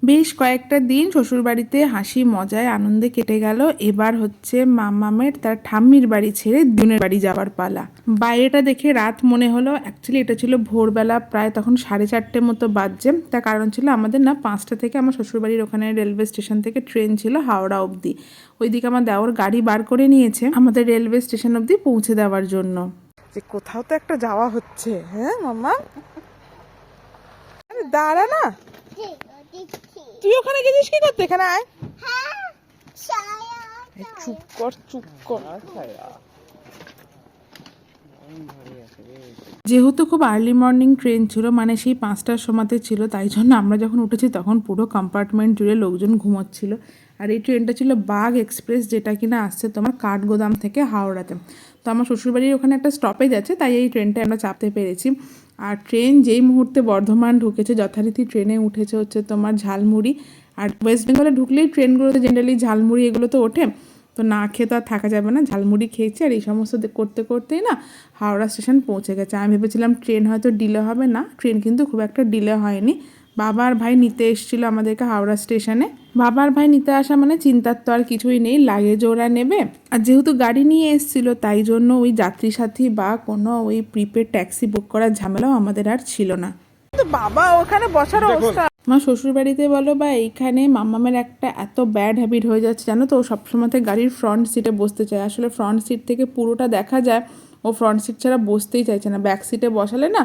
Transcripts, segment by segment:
বেশ কয়েকটা দিন শ্বশুরবাড়িতে হাসি মজায় আনন্দে কেটে গেল। এবার হচ্ছে মামামের তার ঠাম্মির বাড়ি ছেড়ে দিনের বাড়ি যাওয়ার পালা। বাইরেটা দেখে রাত মনে হলো, অ্যাকচুয়ালি এটা ছিল ভোরবেলা, প্রায় তখন 4:30 মতো বাজছে। তার কারণ ছিল আমাদের না 5টা থেকে আমার শ্বশুরবাড়ির ওখানে রেলওয়ে স্টেশন থেকে ট্রেন ছিল হাওড়া অবধি। ওইদিকে আমার দেওর গাড়ি বার করে নিয়েছে আমাদের রেলওয়ে স্টেশন অবধি পৌঁছে দেওয়ার জন্য। যে কোথাও তো একটা যাওয়া হচ্ছে। হ্যাঁ মামা, দাঁড়া না, তুই ওখানে গেছিস কি করতে? এখানে আয়, চুপ কর চুপ কর। যেহেতু খুব আর্লি মর্নিং ট্রেন ছিল, মানে সেই 5টার সময়তে ছিল, তাই জন্য আমরা যখন উঠেছি তখন পুরো কম্পার্টমেন্ট জুড়ে লোকজন ঘুমোচ্ছিল। আর এই ট্রেনটা ছিল বাগ এক্সপ্রেস, যেটা কিনা আসছে তোমার কাঠগোদাম থেকে হাওড়াতে। তো আমার শ্বশুরবাড়ির ওখানে একটা স্টপেজ আছে, তাই এই ট্রেনটা আমরা চাপতে পেরেছি। আর ট্রেন যেই মুহূর্তে বর্ধমান ঢুকেছে, যথারীতি ট্রেনে উঠেছে হচ্ছে তোমার ঝালমুড়ি। আর ওয়েস্ট বেঙ্গলে ঢুকলেই ট্রেনগুলোতে জেনারেলি ঝালমুড়ি এগুলো তো ওঠে, তো না খেয়ে তো আর থাকা যাবে না। ঝালমুড়ি খেয়েছি, আর এই সমস্ত করতে করতেই না হাওড়া স্টেশন পৌঁছে গেছে। আমি ভেবেছিলাম ট্রেন হয়তো ডিলে হবে, না ট্রেন কিন্তু খুব একটা ডিলে হয়নি। বাবা আর ভাই নিতে এসেছিল আমাদেরকে হাওড়া স্টেশনে। বাবা আর ভাই নিতে আসা মানে চিন্তার তো আর কিছুই নেই, লাগেজ ওরা নেবে। আর যেহেতু গাড়ি নিয়ে এসেছিল, তাই জন্য ওই যাত্রী সাথী বা কোনো ওই প্রিপেড ট্যাক্সি বুক করার ঝামেলাও আমাদের আর ছিল না। বাবা ওখানে বসার অবস্থা, আমার শ্বশুরবাড়িতে বলো বা এইখানে মামামের একটা এত ব্যাড হ্যাবিট হয়ে যাচ্ছে জানো তো, ও সবসময়তে গাড়ির ফ্রন্ট সিটে বসতে চায়। আসলে ফ্রন্ট সিট থেকে পুরোটা দেখা যায়, ও ফ্রন্ট সিট ছাড়া বসতেই চাইছে না। ব্যাক সিটে বসালে না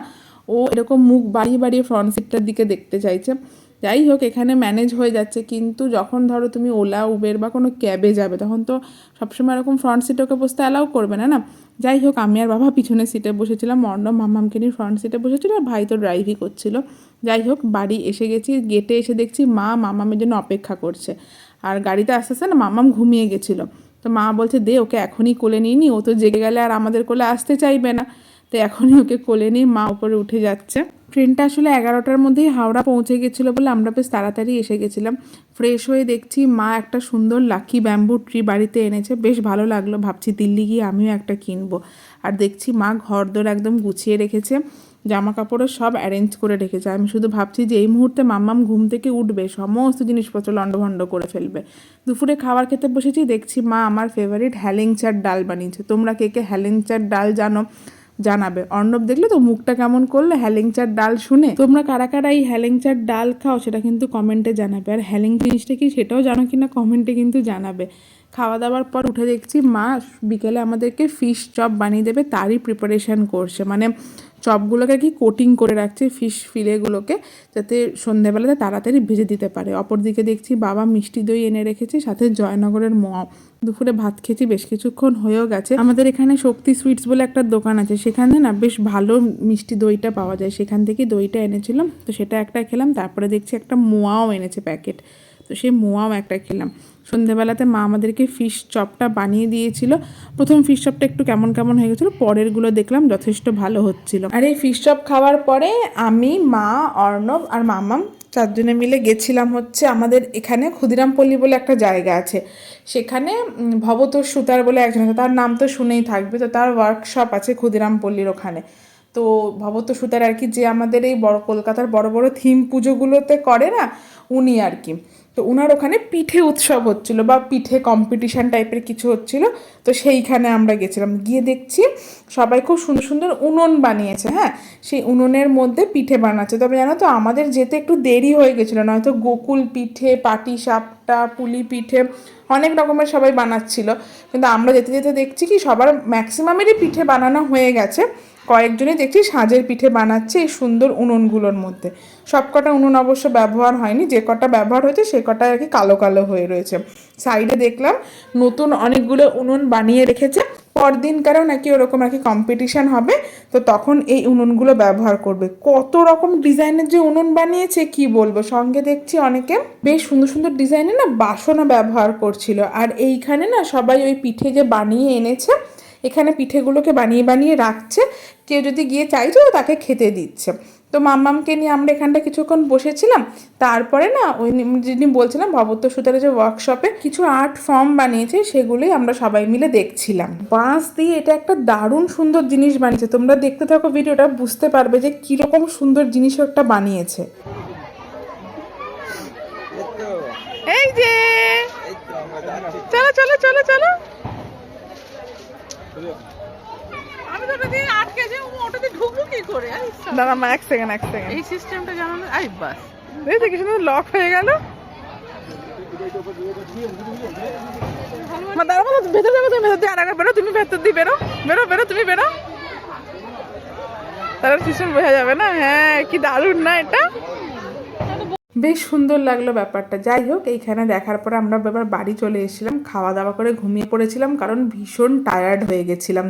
ও এরকম মুখ বাড়িয়ে বাড়িয়ে ফ্রন্ট সিটটার দিকে দেখতে চাইছে। যাই হোক, এখানে ম্যানেজ হয়ে যাচ্ছে, কিন্তু যখন ধরো তুমি ওলা উবের বা কোনো ক্যাবে যাবে, তখন তো সবসময় এরকম ফ্রন্ট সিটে ওকে বসতে অ্যালাউ করবে না না। যাই হোক, আমি আর বাবা পিছনের সিটে বসেছিলাম, অর্ণব মাম্মামকে নিয়ে ফ্রন্ট সিটে বসেছিল, আর ভাই তো ড্রাইভই করছিল। যাই হোক, বাড়ি এসে গেছি, গেটে এসে দেখছি মা মামামের জন্য অপেক্ষা করছে। আর গাড়িতে আস্তে আস্তে না মামাম ঘুমিয়ে গেছিলো। তো মা বলছে দে ওকে এখনই কোলে নিয়ে নি, ও তো জেগে গেলে আর আমাদের কোলে আসতে চাইবে না। তো এখনই ওকে কোলে নিয়ে মা উপরে উঠে যাচ্ছে। ট্রেনটা আসলে 11টার মধ্যেই হাওড়া পৌঁছে গেছিলো বলে আমরা বেশ তাড়াতাড়ি এসে গেছিলাম। ফ্রেশ হয়ে দেখছি মা একটা সুন্দর লাকি ব্যাম্বু ট্রি বাড়িতে এনেছে, বেশ ভালো লাগলো। ভাবছি দিল্লি গিয়ে আমিও একটা কিনবো। আর দেখছি মা ঘরদোর একদম গুছিয়ে রেখেছে, জামা কাপড়ও সব অ্যারেঞ্জ করে রেখেছে। আমি শুধু ভাবছি যে এই মুহূর্তে মাম্মাম ঘুম থেকে উঠবে, সমস্ত জিনিসপত্র লণ্ডভণ্ড করে ফেলবে। দুপুরে খাবার খেতে বসেছি, দেখছি মা আমার ফেভারিট হ্যালেংচার ডাল বানিয়েছে। তোমরা কে কে হ্যালেংচার ডাল জানো জানাবে। অর্ণব দেখলে তো মুখটা কেমন করলে হ্যালেংচার ডাল শুনে। তোমরা কারা কারা এই হ্যালেংচার ডাল খাও সেটা কিন্তু কমেন্টে জানাবে। আর হ্যালেং জিনিসটা কি সেটাও জানো কিনা কমেন্টে কিন্তু জানাবে। খাওয়া দাওয়ার পর উঠে দেখছি মা বিকেলে আমাদেরকে ফিশ চপ বানিয়ে দেবে, তারই প্রিপারেশান করছে। মানে চপগুলোকে কি কোটিং করে রাখছে ফিশ ফিলেগুলোকে, যাতে সন্ধেবেলাতে তাড়াতাড়ি ভেজে দিতে পারে। অপরদিকে দেখছি বাবা মিষ্টি দই এনে রেখেছে, সাথে জয়নগরের মোয়া। দুপুরে ভাত খেয়েছি, বেশ কিছুক্ষণ হয়েও গেছে। আমাদের এখানে শক্তি সুইটস বলে একটা দোকান আছে, সেখানে না বেশ ভালো মিষ্টি দইটা পাওয়া যায়, সেখান থেকে দইটা এনেছিলাম। তো সেটা একটা খেলাম, তারপরে দেখছি একটা মোয়াও এনেছে প্যাকেট, তো সেই মোয়াও একটা খেলাম। সন্ধেবেলাতে মা আমাদেরকে ফিশ চপটা বানিয়ে দিয়েছিল। প্রথম ফিশ চপটা একটু কেমন কেমন হয়ে গেছিলো, পরেরগুলো দেখলাম যথেষ্ট ভালো হচ্ছিল। আর এই ফিশ চপ খাওয়ার পরে আমি, মা, অর্ণব আর মামাম 4জনে মিলে গেছিলাম হচ্ছে আমাদের এখানে ক্ষুদিরামপল্লী বলে একটা জায়গা আছে, সেখানে ভবতোষ সুতার বলে একজন আছে, তার নাম তো শুনেই থাকবে। তো তার ওয়ার্কশপ আছে ক্ষুদিরামপল্লীর ওখানে। তো ভবতোষ সুতার আর কি, যে আমাদের এই বড় কলকাতার বড় বড় থিম পুজোগুলোতে করে না, উনি আর কি। তো উনার ওখানে পিঠে উৎসব হচ্ছিল বা পিঠে কম্পিটিশান টাইপের কিছু হচ্ছিল। তো সেইখানে আমরা গেছিলাম, গিয়ে দেখছি সবাই খুব সুন্দর সুন্দর উনুন বানিয়েছে। হ্যাঁ, সেই উনুনের মধ্যে পিঠে বানাচ্ছে। তবে জানো তো আমাদের যেতে একটু দেরি হয়ে গেছিলো, নয়তো গোকুল পিঠে, পাটি সাপটা, পুলি পিঠে অনেক রকমের সবাই বানাচ্ছিল। কিন্তু আমরা যেতে যেতে দেখছি কি সবার ম্যাক্সিমামেরই পিঠে বানানো হয়ে গেছে, কয়েকজনই দেখছি সাজের পিঠে বানাচ্ছে এই সুন্দর উনুনগুলোর মধ্যে। সব কটা উনুন অবশ্য ব্যবহার হয়নি, যে কটা ব্যবহার হয়েছে সে কটা আর কি কালো কালো হয়ে রয়েছে। সাইডে দেখলাম নতুন অনেকগুলো উনুন বানিয়ে রেখেছে, পরদিনকারও নাকি ওরকম আর কি কম্পিটিশান হবে, তো তখন এই উনুনগুলো ব্যবহার করবে। কত রকম ডিজাইনের যে উনুন বানিয়েছে কি বলবো। সঙ্গে দেখছি অনেকে বেশ সুন্দর সুন্দর ডিজাইনের না বাসনও ব্যবহার করছিল। আর এইখানে না সবাই ওই পিঠে যে বানিয়ে এনেছে, এখানে পিঠেগুলোকে বানিয়ে বানিয়ে রাখছে, কেউ যদি গিয়ে চাইছে তো তাকে খেতে দিচ্ছে। তো মাম্মামকে নিয়ে আমরা এখানটা কিছুক্ষণ বসেছিলাম। তারপরে না ওই যিনি বলছিলাম ভবতোষ সুতারের যে ওয়ার্কশপে কিছু আর্ট ফর্ম বানিয়েছে, সেগুলোই আমরা সবাই মিলে দেখছিলাম। বাঁশ দিয়ে এটা একটা দারুণ সুন্দর জিনিস বানিয়েছে, তোমরা দেখতে থাকো ভিডিওটা, বুঝতে পারবে যে কীরকম সুন্দর জিনিস একটা বানিয়েছে। এই যে চলো চলো চলো চলো। আমি তো ওটা দিয়ে আটকে যে ওটা দিয়ে ঢুকবো কি করে? দাঁড়া মা, এক সেকেন্ড এক সেকেন্ড। এই সিস্টেমটা জানো না? আই বাস দেখি কি সুন্দর লক হয়ে গেল। মা দাঁড়া, ভেতর যাবো, তুমি ভেতর দিয়ে আর বেরো, তুমি ভেতর দিয়ে বেরো বেরো বেরো, তুমি বেরো, তাহলে সিস্টেম বোঝা যাবে না। হ্যাঁ কি দারুণ না এটা, বেশ সুন্দর লাগলো ব্যাপারটা। যাই হোক, এইখানে দেখার পরে আমরা এবার বাড়ি চলে এসেছিলাম, খাওয়া দাওয়া করে ঘুমিয়ে পড়েছিলাম কারণ ভীষণ টায়ার্ড হয়ে গেছিলাম।